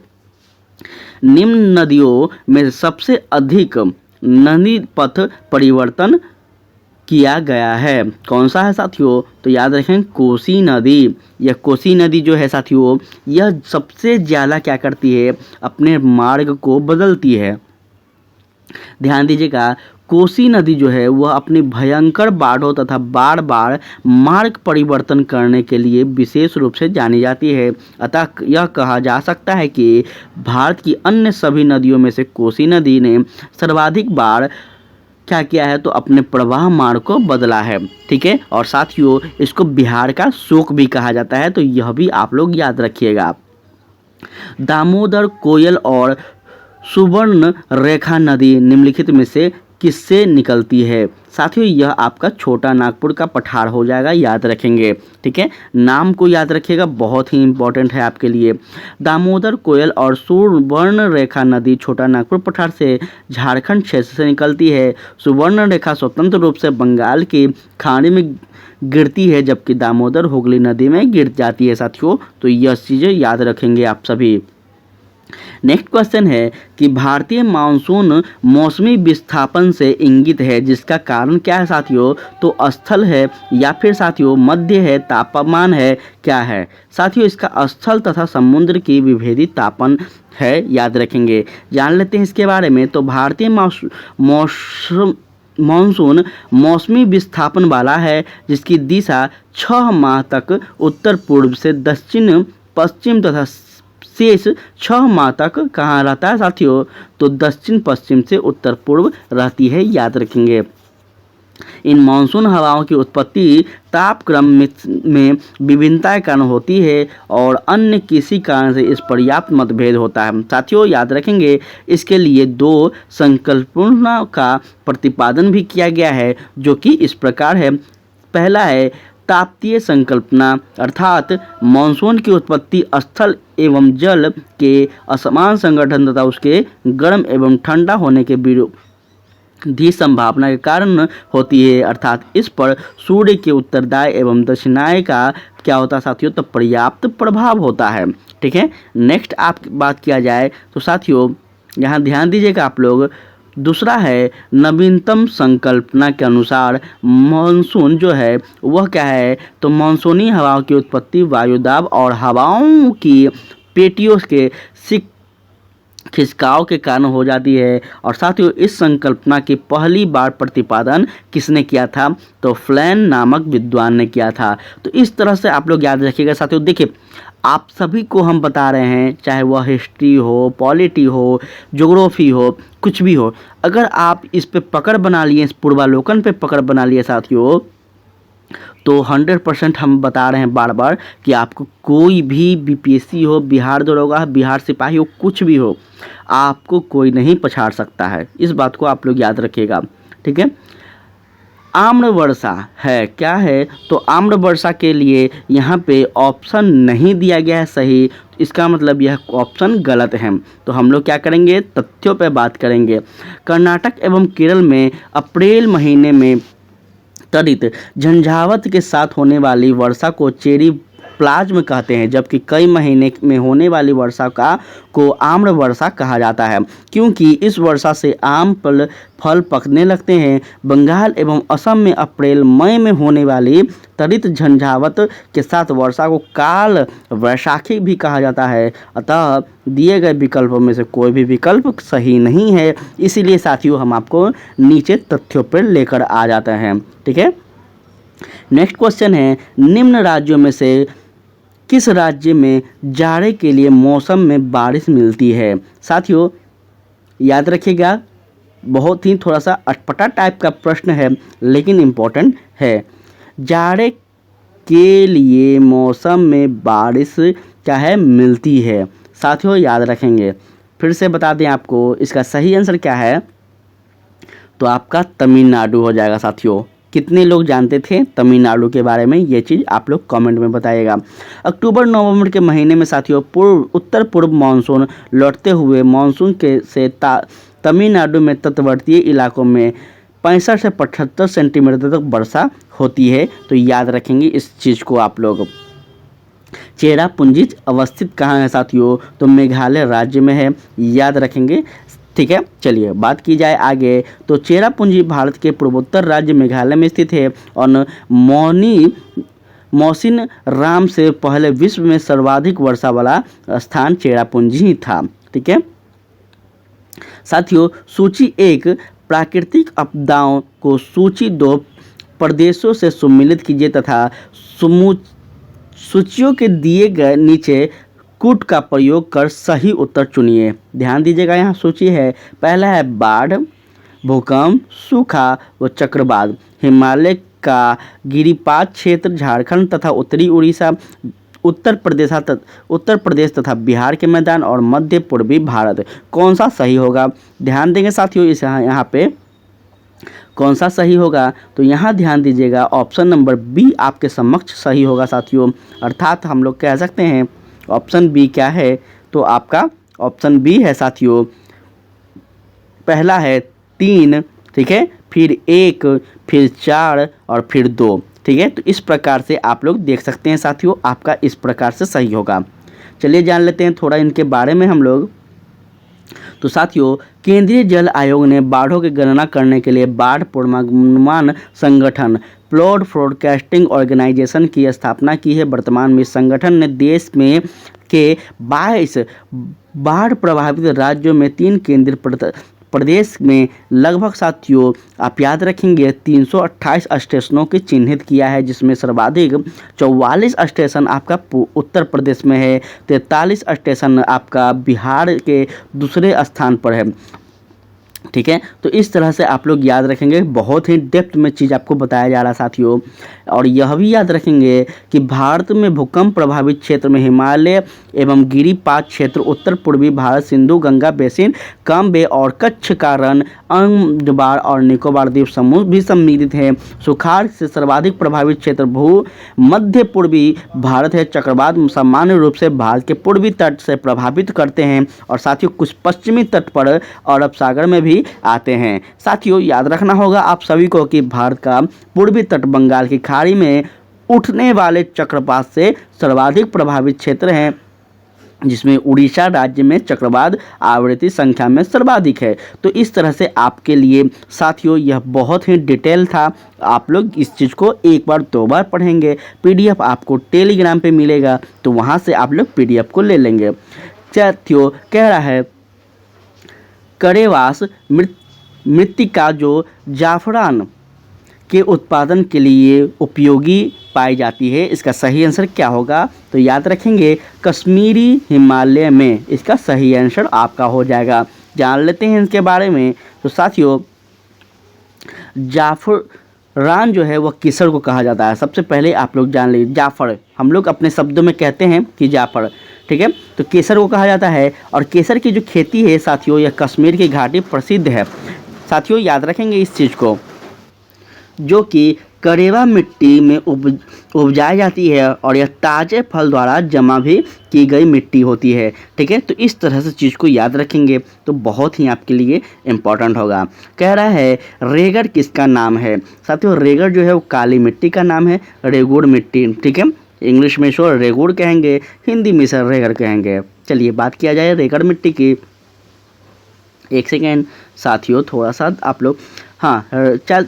निम्न नदियों में सबसे अधिक नदी पथ परिवर्तन किया गया है, कौन सा है साथियों, तो याद रखें कोसी नदी। यह कोसी नदी जो है साथियों, यह सबसे ज़्यादा क्या करती है, अपने मार्ग को बदलती है। ध्यान दीजिएगा, कोसी नदी जो है वह अपनी भयंकर बाढ़ों तथा बार बार मार्ग परिवर्तन करने के लिए विशेष रूप से जानी जाती है। अतः यह कहा जा सकता है कि भारत की अन्य सभी नदियों में से कोसी नदी ने सर्वाधिक बार क्या किया है, तो अपने प्रवाह मार्ग को बदला है। ठीक है, और साथियों इसको बिहार का शोक भी कहा जाता है, तो यह भी आप लोग याद रखिएगा। दामोदर, कोयल और सुवर्ण रेखा नदी निम्नलिखित में से किससे निकलती है। साथियों यह आपका छोटा नागपुर का पठार हो जाएगा, याद रखेंगे। ठीक है, नाम को याद रखिएगा, बहुत ही इंपॉर्टेंट है आपके लिए। दामोदर, कोयल और सुवर्ण रेखा नदी छोटा नागपुर पठार से झारखंड क्षेत्र से निकलती है। सुवर्ण रेखा स्वतंत्र रूप से बंगाल की खाड़ी में गिरती है, जबकि दामोदर हुगली नदी में गिर जाती है साथियों। तो यह चीज़ें याद रखेंगे आप सभी। नेक्स्ट क्वेश्चन है कि भारतीय मानसून मौसमी विस्थापन से इंगित है, जिसका कारण क्या है साथियों, तो स्थल है या फिर साथियों मध्य है, तापमान है, क्या है साथियों, इसका स्थल तथा समुद्र की विभेदी तापन है, याद रखेंगे। जान लेते हैं इसके बारे में। तो भारतीय मानसून मौसमी विस्थापन वाला है, जिसकी दिशा 6 माह तक उत्तर पूर्व से दक्षिण पश्चिम तथा शेष 6 माह तक कहाँ रहता है साथियों, तो दक्षिण पश्चिम से उत्तर पूर्व रहती है, याद रखेंगे। इन मानसून हवाओं की उत्पत्ति तापक्रम में विभिन्नता के कारण होती है और अन्य किसी कारण से इस पर्याप्त मतभेद होता है। साथियों याद रखेंगे, इसके लिए 2 संकल्पनाओं का प्रतिपादन भी किया गया है, जो कि इस प्रकार है। पहला है ताप्तीय संकल्पना, अर्थात मानसून की उत्पत्ति स्थल एवं जल के असमान संगठन तथा उसके गर्म एवं ठंडा होने के विरोधी संभावना के कारण होती है। अर्थात इस पर सूर्य के उत्तरदाय एवं दक्षिणाय का क्या होता है साथियों, तो पर्याप्त प्रभाव होता है। ठीक है, नेक्स्ट आप बात किया जाए तो साथियों यहाँ ध्यान दीजिएगा आप लोग। दूसरा है नवीनतम संकल्पना के अनुसार मानसून जो है वह क्या है, तो मानसूनी हवाओं की उत्पत्ति वायुदाब और हवाओं की पेटियों के खिसकाव के कारण हो जाती है। और साथियों इस संकल्पना की पहली बार प्रतिपादन किसने किया था, तो फ्लैन नामक विद्वान ने किया था। तो इस तरह से आप लोग याद रखिएगा साथियों। देखिए आप सभी को हम बता रहे हैं, चाहे वह हिस्ट्री हो, पॉलिटी हो, ज्योग्राफी हो, कुछ भी हो, अगर आप इस पे पकड़ बना लिए, इस पूर्वालोकन पे पकड़ बना लिए साथियों, तो 100% हम बता रहे हैं बार बार कि आपको कोई भी बीपीएससी हो, बिहार दरोगा, बिहार सिपाही हो, कुछ भी हो, आपको कोई नहीं पछाड़ सकता है। इस बात को आप लोग याद रखिएगा। ठीक है, आम्र वर्षा है, क्या है, तो आम्र वर्षा के लिए यहाँ पे ऑप्शन नहीं दिया गया है सही, इसका मतलब यह ऑप्शन गलत है। तो हम लोग क्या करेंगे, तथ्यों पे बात करेंगे। कर्नाटक एवं केरल में अप्रैल महीने में त्वरित झंझावत के साथ होने वाली वर्षा को चेरी प्लाज्म कहते हैं, जबकि कई महीने में होने वाली वर्षा को आम्र वर्षा कहा जाता है, क्योंकि इस वर्षा से आम फल पकने लगते हैं। बंगाल एवं असम में अप्रैल मई में होने वाली त्वरित झंझावात के साथ वर्षा को काल वैशाखी भी कहा जाता है। अतः दिए गए विकल्पों में से कोई भी विकल्प सही नहीं है, इसीलिए साथियों हम आपको नीचे तथ्यों पर लेकर आ जाते हैं। ठीक है, नेक्स्ट क्वेश्चन है, निम्न राज्यों में से किस राज्य में जाड़े के लिए मौसम में बारिश मिलती है? साथियों याद रखिएगा, बहुत ही थोड़ा सा अटपटा टाइप का प्रश्न है, लेकिन इम्पोर्टेंट है। जाड़े के लिए मौसम में बारिश क्या है, मिलती है। साथियों याद रखेंगे, फिर से बता दें आपको, इसका सही आंसर क्या है, तो आपका तमिलनाडु हो जाएगा। साथियों कितने लोग जानते थे तमिलनाडु के बारे में, ये चीज़ आप लोग कमेंट में बताइएगा। अक्टूबर नवंबर के महीने में साथियों उत्तर पूर्व मानसून लौटते हुए मानसून के से तमिलनाडु में तटवर्तीय इलाकों में 65 से 75 सेंटीमीटर तक वर्षा होती है। तो याद रखेंगे इस चीज़ को आप लोग। चेरापूंजी अवस्थित कहाँ है साथियों, तो मेघालय राज्य में है, याद रखेंगे। ठीक है, चलिए बात की जाए आगे, तो चेरापूंजी भारत के पूर्वोत्तर राज्य मेघालय में स्थित है और मौसिन राम से पहले विश्व में सर्वाधिक वर्षा वाला स्थान चेरापूंजी ही था। ठीक है साथियों, सूची 1 प्राकृतिक आपदाओं को सूची 2 प्रदेशों से सम्मिलित कीजिए तथा सूचियों के दिए गए नीचे कूट का प्रयोग कर सही उत्तर चुनिए। ध्यान दीजिएगा, यहाँ सूची है, पहला है बाढ़, भूकंप, सूखा व चक्रवात, हिमालय का गिरिपात क्षेत्र, झारखंड तथा उत्तरी उड़ीसा, उत्तर प्रदेश तथा बिहार के मैदान और मध्य पूर्वी भारत। कौन सा सही होगा, ध्यान देंगे साथियों, इस यहाँ पे कौन सा सही होगा, तो यहाँ ध्यान दीजिएगा, ऑप्शन नंबर बी आपके समक्ष सही होगा साथियों। अर्थात हम लोग कह सकते हैं ऑप्शन बी क्या है, तो आपका ऑप्शन बी है साथियों। पहला है 3, ठीक है, फिर 1, फिर 4 और फिर 2। ठीक है, तो इस प्रकार से आप लोग देख सकते हैं साथियों, आपका इस प्रकार से सही होगा। चलिए जान लेते हैं थोड़ा इनके बारे में हम लोग। तो साथियों, केंद्रीय जल आयोग ने बाढ़ों की गणना करने के लिए बाढ़ पूर्वानुमान संगठन फ्लड फोरकास्टिंग ऑर्गेनाइजेशन की स्थापना की है। वर्तमान में इस संगठन ने देश में के 22 बाढ़ प्रभावित राज्यों में 3 केंद्रीय प्रदेश में लगभग साथियों आप याद रखेंगे 328 स्टेशनों की चिन्हित किया है, जिसमें सर्वाधिक 44 स्टेशन आपका उत्तर प्रदेश में है, 43 स्टेशन आपका बिहार के दूसरे स्थान पर है। ठीक है, तो इस तरह से आप लोग याद रखेंगे, बहुत ही डेप्थ में चीज़ आपको बताया जा रहा है साथियों। और यह भी याद रखेंगे कि भारत में भूकंप प्रभावित क्षेत्र में हिमालय एवं गिरिपात क्षेत्र, उत्तर पूर्वी भारत, सिंधु गंगा बेसिन, कम बे और कच्छ का रण, अंडमान और निकोबार द्वीप समूह भी सम्मिलित है। सुखाड़ से सर्वाधिक प्रभावित क्षेत्र मध्य पूर्वी भारत है। चक्रवात सामान्य रूप से भारत के पूर्वी तट से प्रभावित करते हैं और साथियों कुछ पश्चिमी तट पर अरब सागर में भी आते हैं। साथियों याद रखना होगा आप सभी को कि भारत का पूर्वी तट बंगाल की खाड़ी में उठने वाले चक्रवात से सर्वाधिक प्रभावित क्षेत्र है, जिसमें उड़ीसा राज्य में चक्रवात आवृत्ति संख्या में सर्वाधिक है। तो इस तरह से आपके लिए साथियों यह बहुत ही डिटेल था, आप लोग इस चीज़ को एक बार 2 बार पढ़ेंगे। पीडीएफ आपको टेलीग्राम पे मिलेगा, तो वहाँ से आप लोग पीडीएफ को ले लेंगे। साथियों कह रहा है कड़ेवास मृत्तिका जो जाफरान के उत्पादन के लिए उपयोगी पाई जाती है, इसका सही आंसर क्या होगा, तो याद रखेंगे कश्मीरी हिमालय में इसका सही आंसर आपका हो जाएगा। जान लेते हैं इसके बारे में। तो साथियों जाफरान जो है वह केसर को कहा जाता है। सबसे पहले आप लोग जान लीजिए, जाफर हम लोग अपने शब्दों में कहते हैं कि जाफर, ठीक है, तो केसर को कहा जाता है। और केसर की जो खेती है साथियों, यह कश्मीर की घाटी प्रसिद्ध है। साथियों याद रखेंगे इस चीज़ को, जो कि करेवा मिट्टी में उपजाई जाती है और यह ताज़े फल द्वारा जमा भी की गई मिट्टी होती है। ठीक है, तो इस तरह से चीज़ को याद रखेंगे तो बहुत ही आपके लिए इम्पोर्टेंट होगा। कह रहा है रेगड़ किसका नाम है। साथियों रेगड़ जो है वो काली मिट्टी का नाम है, रेगुड़ मिट्टी। ठीक है, इंग्लिश में इसको रेगुड़ कहेंगे, हिंदी में इसे रेगड़ कहेंगे। चलिए बात किया जाए रेगड़ मिट्टी की। एक सेकेंड साथियों, थोड़ा सा आप लोग, हाँ चल,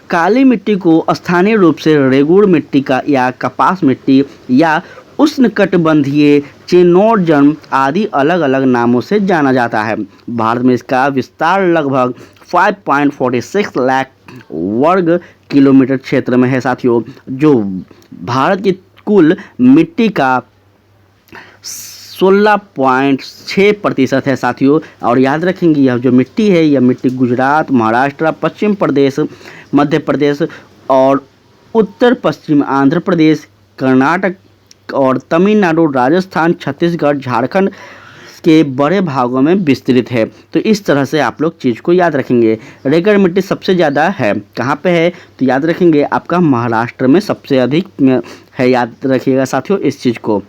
काली मिट्टी को स्थानीय रूप से रेगुड़ मिट्टी का या कपास मिट्टी या उष्णकटिबंधीय चिनोर्जन आदि अलग अलग नामों से जाना जाता है। भारत में इसका विस्तार लगभग 5.46 लाख वर्ग किलोमीटर क्षेत्र में है साथियों, जो भारत की कुल मिट्टी का 16.6% है साथियों। और याद रखेंगे यह जो मिट्टी है, यह मिट्टी गुजरात, महाराष्ट्र, पश्चिम प्रदेश, मध्य प्रदेश और उत्तर पश्चिम आंध्र प्रदेश, कर्नाटक और तमिलनाडु, राजस्थान, छत्तीसगढ़, झारखंड के बड़े भागों में विस्तृत है। तो इस तरह से आप लोग चीज़ को याद रखेंगे। रेगड़ मिट्टी सबसे ज़्यादा है कहाँ पे है, तो याद रखेंगे आपका महाराष्ट्र में सबसे अधिक है, याद रखिएगा साथियों इस चीज़ को।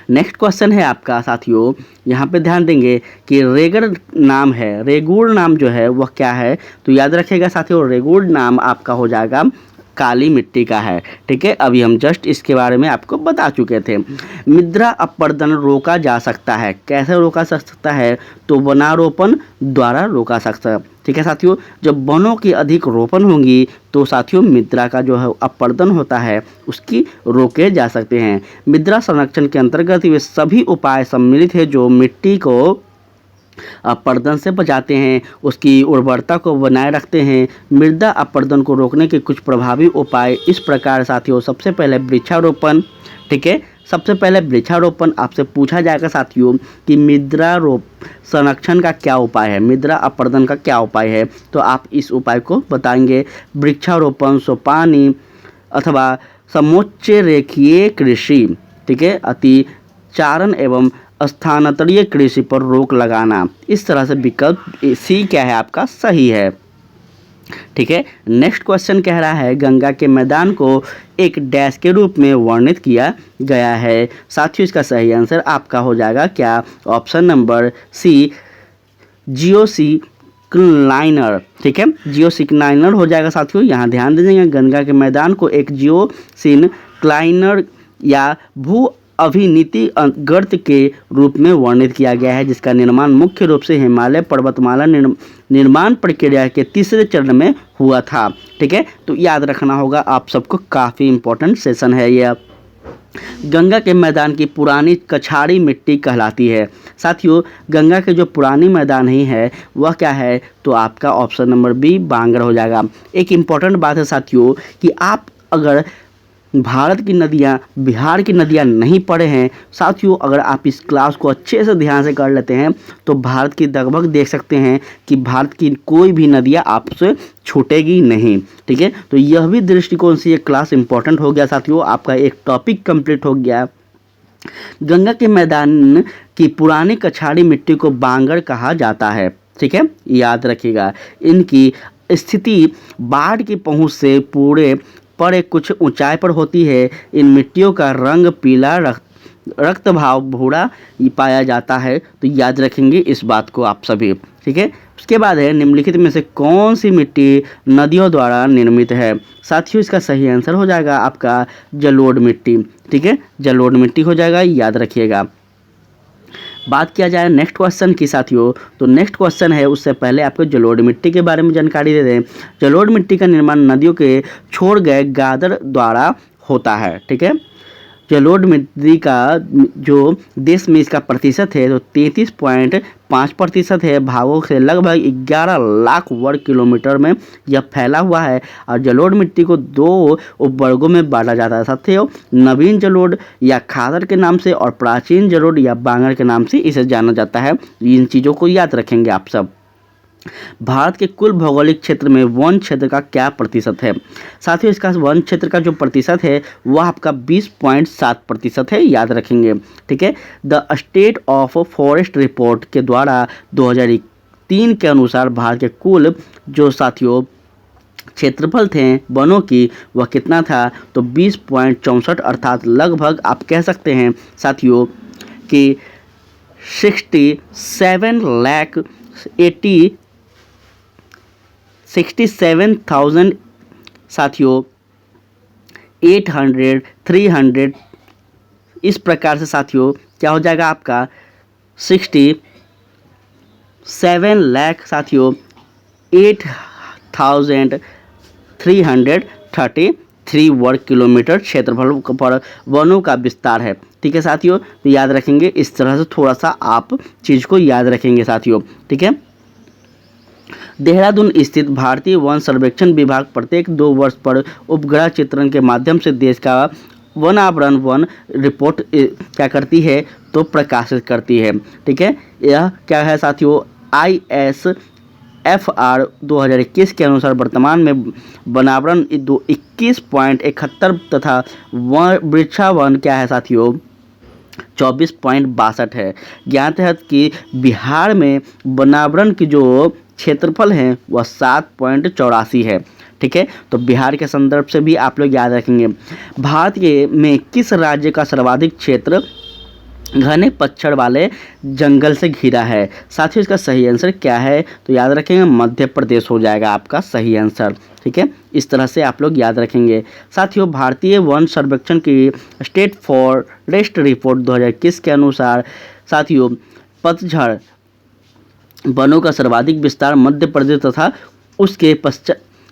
नेक्स्ट क्वेश्चन है आपका साथियों, यहाँ पे ध्यान देंगे कि रेगड़ नाम है, रेगुड़ नाम जो है वह क्या है, तो याद रखिएगा साथियों रेगुड़ नाम आपका हो जाएगा काली मिट्टी का है। ठीक है, अभी हम जस्ट इसके बारे में आपको बता चुके थे। मृदा अपरदन रोका जा सकता है, कैसे रोका जा सकता है, तो वनारोपण द्वारा रोका सकता है। ठीक है साथियों, जब वनों की अधिक रोपण होंगी तो साथियों मृदा का जो है अपरदन होता है उसकी रोके जा सकते हैं। मृदा संरक्षण के अंतर्गत वे सभी उपाय सम्मिलित है जो मिट्टी को अपरदन से बचाते हैं, उसकी उर्वरता को बनाए रखते हैं। मृदा अपरदन को रोकने के कुछ प्रभावी उपाय इस प्रकार साथियों, सबसे पहले वृक्षारोपण। ठीक है, सबसे पहले वृक्षारोपण आपसे पूछा जाएगा साथियों कि मृदा संरक्षण का क्या उपाय है, मृदा अपरदन का क्या उपाय है, तो आप इस उपाय को बताएंगे। वृक्षारोपण, सोपानी अथवा समोच्च रेखीय कृषि। ठीक है, अतिचारण एवं स्थानांतरीय कृषि पर रोक लगाना। इस तरह से विकल्प सी क्या है आपका सही है। ठीक है, नेक्स्ट क्वेश्चन कह रहा है गंगा के मैदान को एक डैश के रूप में वर्णित किया गया है। साथियों इसका सही आंसर आपका हो जाएगा क्या, ऑप्शन नंबर सी, जियोसिक्लाइनर। ठीक है, जियोसिक्लाइनर हो जाएगा साथियों। यहाँ ध्यान दीजिएगा गंगा के मैदान को एक जियोसिक्लाइनर या भू अभिनीति गर्त के रूप में वर्णित किया गया है, जिसका निर्माण मुख्य रूप से हिमालय पर्वतमाला निर्माण प्रक्रिया के तीसरे चरण में हुआ था। ठीक है, तो याद रखना होगा आप सबको, काफ़ी इंपॉर्टेंट सेशन है यह। गंगा के मैदान की पुरानी कछाड़ी मिट्टी कहलाती है। साथियों गंगा के जो पुरानी मैदान ही है वह क्या है, तो आपका ऑप्शन नंबर बी बांगर हो जाएगा। एक इम्पॉर्टेंट बात है साथियों कि आप अगर भारत की नदियाँ, बिहार की नदियाँ नहीं पढ़े हैं साथियों, अगर आप इस क्लास को अच्छे से ध्यान से कर लेते हैं तो भारत की लगभग देख सकते हैं कि भारत की कोई भी नदियाँ आपसे छूटेगी नहीं। ठीक है, तो यह भी दृष्टिकोण से ये क्लास इंपॉर्टेंट हो गया साथियों, आपका एक टॉपिक कंप्लीट हो गया। गंगा के मैदान की पुरानी कछाड़ी मिट्टी को बांगर कहा जाता है। ठीक है, याद रखिएगा। इनकी स्थिति बाढ़ की पहुँच से पूरे पर एक कुछ ऊंचाई पर होती है। इन मिट्टियों का रंग पीला रक्त भाव भूरा पाया जाता है, तो याद रखेंगे इस बात को आप सभी। ठीक है, उसके बाद है निम्नलिखित में से कौन सी मिट्टी नदियों द्वारा निर्मित है। साथियों इसका सही आंसर हो जाएगा आपका जलोढ़ मिट्टी। ठीक है, जलोढ़ मिट्टी हो जाएगा, याद रखिएगा। बात किया जाए नेक्स्ट क्वेश्चन की साथियों, तो नेक्स्ट क्वेश्चन है उससे पहले आपको जलोढ़ मिट्टी के बारे में जानकारी दे दें। जलोढ़ मिट्टी का निर्माण नदियों के छोड़ गए गादर द्वारा होता है। ठीक है, जलोढ़ मिट्टी का जो देश में इसका प्रतिशत है तो 33.5% है। भागों से लगभग 11 लाख वर्ग किलोमीटर में यह फैला हुआ है। और जलोढ़ मिट्टी को 2 उपवर्गों में बांटा जाता है साथियों, नवीन जलोढ़ या खादर के नाम से और प्राचीन जलोढ़ या बांगर के नाम से इसे जाना जाता है। इन चीज़ों को याद रखेंगे आप सब। भारत के कुल भौगोलिक क्षेत्र में वन क्षेत्र का क्या प्रतिशत है। साथियों इसका वन क्षेत्र का जो प्रतिशत है वह आपका 20.7% है, याद रखेंगे। ठीक है, the state of forest report के द्वारा 2003 के अनुसार भारत के कुल जो साथियों क्षेत्रफल थे वनों की वह कितना था, तो 20.64, अर्थात लगभग आप कह सकते हैं साथियों कि 67,000 साथियों 800, 300, इस प्रकार से साथियों क्या हो जाएगा आपका 67 लाख साथियों 8,333 वर्ग किलोमीटर क्षेत्रफल पर वनों का विस्तार है। ठीक है साथियों, तो याद रखेंगे इस तरह से, थोड़ा सा आप चीज़ को याद रखेंगे साथियों। ठीक है, देहरादून स्थित भारतीय वन सर्वेक्षण विभाग प्रत्येक 2 वर्ष पर उपग्रह चित्रण के माध्यम से देश का वनावरण वन रिपोर्ट क्या करती है तो प्रकाशित करती है। ठीक है, यह क्या है साथियों, ISFR 2021 के अनुसार वर्तमान में वनावरण 21.71 तथा वृक्षावन क्या है साथियों 24.62 है। ज्ञात है कि बिहार में वनावरण की जो क्षेत्रफल है वह 7.84 है। ठीक है, तो बिहार के संदर्भ से भी आप लोग याद रखेंगे। भारत के में किस राज्य का सर्वाधिक क्षेत्र घने पतझड़ वाले जंगल से घिरा है? साथियों इसका सही आंसर क्या है तो याद रखेंगे मध्य प्रदेश हो जाएगा आपका सही आंसर। ठीक है, इस तरह से आप लोग याद रखेंगे। साथियों भारतीय वन सर्वेक्षण की स्टेट फॉरेस्ट रिपोर्ट 2021 के अनुसार साथियों पतझड़ वनों का सर्वाधिक विस्तार मध्य प्रदेश तथा उसके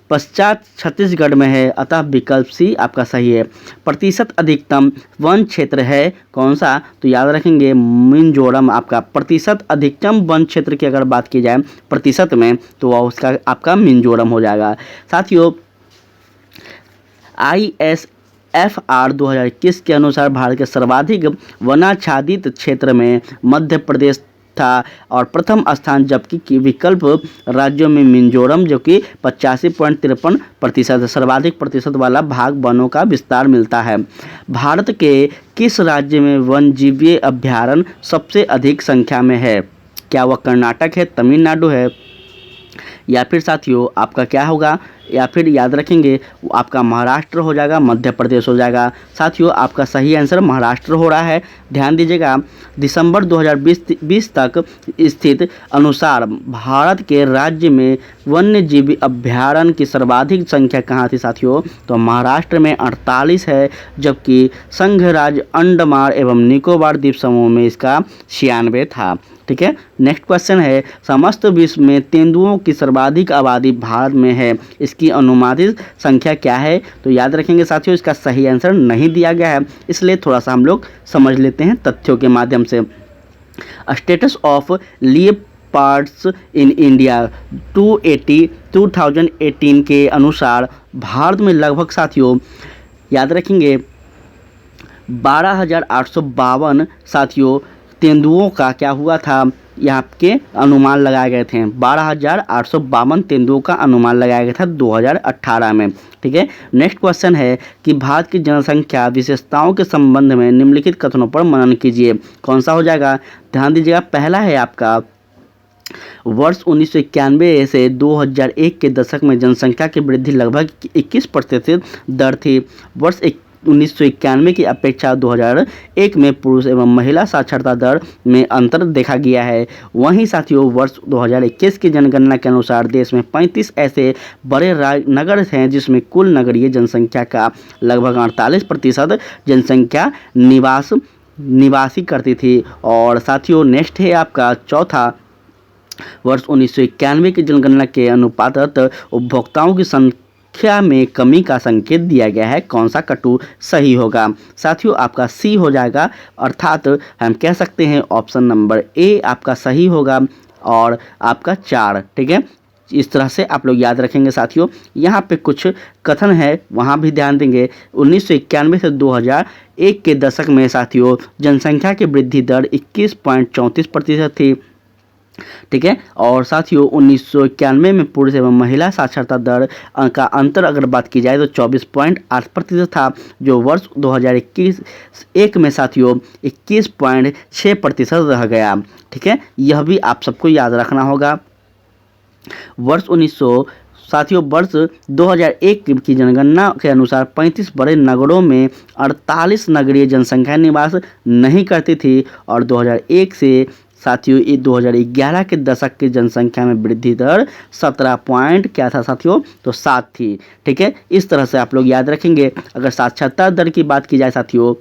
पश्चात छत्तीसगढ़ में है, अतः विकल्प सी आपका सही है। प्रतिशत अधिकतम वन क्षेत्र है कौन सा तो याद रखेंगे मिजोरम। आपका प्रतिशत अधिकतम वन क्षेत्र की अगर बात की जाए प्रतिशत में तो वह उसका आपका मिजोरम हो जाएगा। साथियों ISFR 2021 के अनुसार भारत के सर्वाधिक वनाच्छादित क्षेत्र में मध्य प्रदेश था और प्रथम स्थान जबकि विकल्प राज्यों में मिजोरम जो कि 85.53% सर्वाधिक प्रतिशत वाला भाग वनों का विस्तार मिलता है। भारत के किस राज्य में वन्यजीव अभयारण्य सबसे अधिक संख्या में है? क्या वह कर्नाटक है, तमिलनाडु है या फिर साथियों आपका क्या होगा या फिर याद रखेंगे आपका महाराष्ट्र हो जाएगा, मध्य प्रदेश हो जाएगा। साथियों आपका सही आंसर महाराष्ट्र हो रहा है। ध्यान दीजिएगा दिसंबर 2020 तक स्थित अनुसार भारत के राज्य में वन्यजीव अभयारण्य की सर्वाधिक संख्या कहाँ थी साथियों तो महाराष्ट्र में 48 है, जबकि संघ राज्य अंडमान एवं निकोबार द्वीप समूह में इसका 96 था। ठीक है, नेक्स्ट क्वेश्चन है समस्त विश्व में तेंदुओं की सर्वाधिक आबादी भारत में है, इसकी अनुमानित संख्या क्या है तो याद रखेंगे साथियों इसका सही आंसर नहीं दिया गया है, इसलिए थोड़ा सा हम लोग समझ लेते हैं तथ्यों के माध्यम से। Status of leopards in India 2018 के अनुसार भारत में लगभग साथियों याद रखेंगे 12,852 साथियों तेंदुओं का क्या हुआ था यहाँ के अनुमान लगाए गए थे। 12,852 तेंदुओं का अनुमान लगाया गया था 2018 में। ठीक है, नेक्स्ट क्वेश्चन है कि भारत की जनसंख्या विशेषताओं के संबंध में निम्नलिखित कथनों पर मनन कीजिए। कौन सा हो जाएगा? ध्यान दीजिएगा, पहला है आपका वर्ष 1991 से 2001 के दशक में जनसंख्या की वृद्धि लगभग 21% दर थी। वर्ष 1991 की अपेक्षा 2001 में पुरुष एवं महिला साक्षरता दर में अंतर देखा गया है। वहीं साथियों वर्ष 2021 की जनगणना के अनुसार देश में 35 ऐसे बड़े नगर हैं जिसमें कुल नगरीय जनसंख्या का लगभग 48% जनसंख्या निवासी करती थी। और साथियों नेक्स्ट है आपका चौथा वर्ष 1991 की जनगणना के अनुपात उपभोक्ताओं की संख्या में कमी का संकेत दिया गया है। कौन सा कटु सही होगा? साथियों आपका सी हो जाएगा, अर्थात हम कह सकते हैं ऑप्शन नंबर ए आपका सही होगा और आपका 4। ठीक है, इस तरह से आप लोग याद रखेंगे। साथियों यहाँ पे कुछ कथन है वहाँ भी ध्यान देंगे। 1991 से 2001 के दशक में साथियों जनसंख्या की वृद्धि दर 21.34% थी। ठीक है, और साथियों 1991 में पुरुष एवं महिला साक्षरता दर का अंतर अगर बात की जाए तो 24.8% था, जो वर्ष 2021 में साथियों 21.6% रह गया। ठीक है, यह भी आप सबको याद रखना होगा। साथियों वर्ष 2001 की जनगणना के अनुसार 35 बड़े नगरों में 48 नगरीय जनसंख्या निवास नहीं करती थी और 2001 से साथियों ये 2011 के दशक की जनसंख्या में वृद्धि दर 17 पॉइंट क्या था साथियों, तो 7 थी। ठीक है, इस तरह से आप लोग याद रखेंगे। अगर साक्षरता दर की बात की जाए साथियों,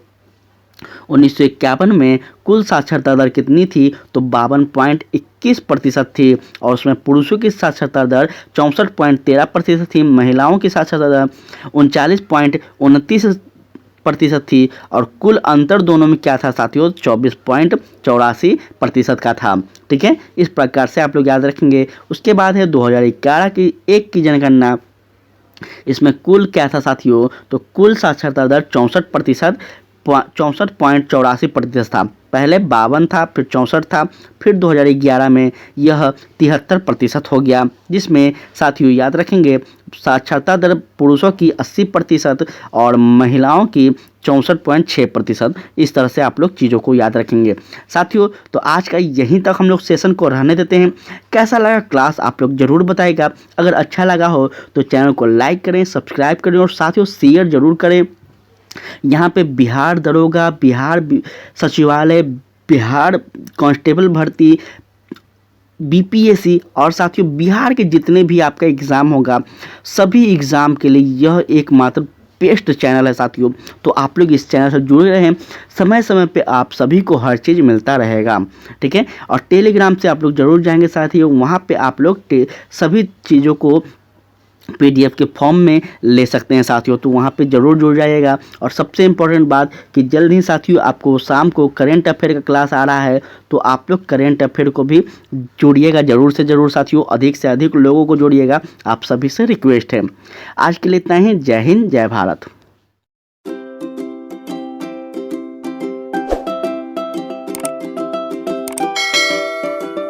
1951 में कुल साक्षरता दर कितनी थी, तो 52.21% थी और उसमें पुरुषों की साक्षरता दर 64.13% थी, महिलाओं की साक्षरता दर 39.29% थी और कुल अंतर दोनों में क्या था साथियों, 24.84% का था। ठीक है, इस प्रकार से आप लोग याद रखेंगे। उसके बाद है 2011 की एक की जनगणना। इसमें कुल क्या था साथियों, तो कुल साक्षरता दर 64.84% था। पहले 52 था, फिर 64 था, फिर 2011 में यह 73% हो गया, जिसमें साथियों याद रखेंगे साक्षरता दर पुरुषों की 80% और महिलाओं की 64.6%। इस तरह से आप लोग चीज़ों को याद रखेंगे साथियों। तो आज का यहीं तक हम लोग सेशन को रहने देते हैं। कैसा लगा क्लास आप लोग ज़रूर बताइएगा। अगर अच्छा लगा हो तो चैनल को लाइक करें, सब्सक्राइब करें और साथियों शेयर ज़रूर करें। यहाँ पे बिहार दरोगा, बिहार सचिवालय, बिहार कांस्टेबल भर्ती, बीपीएससी और साथियों बिहार के जितने भी आपका एग्ज़ाम होगा, सभी एग्ज़ाम के लिए यह एकमात्र बेस्ट चैनल है साथियों। तो आप लोग इस चैनल से जुड़े रहें, समय समय पे आप सभी को हर चीज़ मिलता रहेगा। ठीक है, और टेलीग्राम से आप लोग ज़रूर जाएंगे साथियों, वहाँ पे आप लोग सभी चीज़ों को पीडीएफ के फॉर्म में ले सकते हैं साथियों। तो वहाँ पे ज़रूर जुड़ जाइएगा। और सबसे इम्पोर्टेंट बात कि जल्द ही साथियों आपको शाम को करेंट अफेयर का क्लास आ रहा है, तो आप लोग करेंट अफेयर को भी जोड़िएगा ज़रूर से ज़रूर साथियों, अधिक से अधिक लोगों को जोड़िएगा, आप सभी से रिक्वेस्ट है। आज के लिए इतना ही। जय हिंद, जय भारत।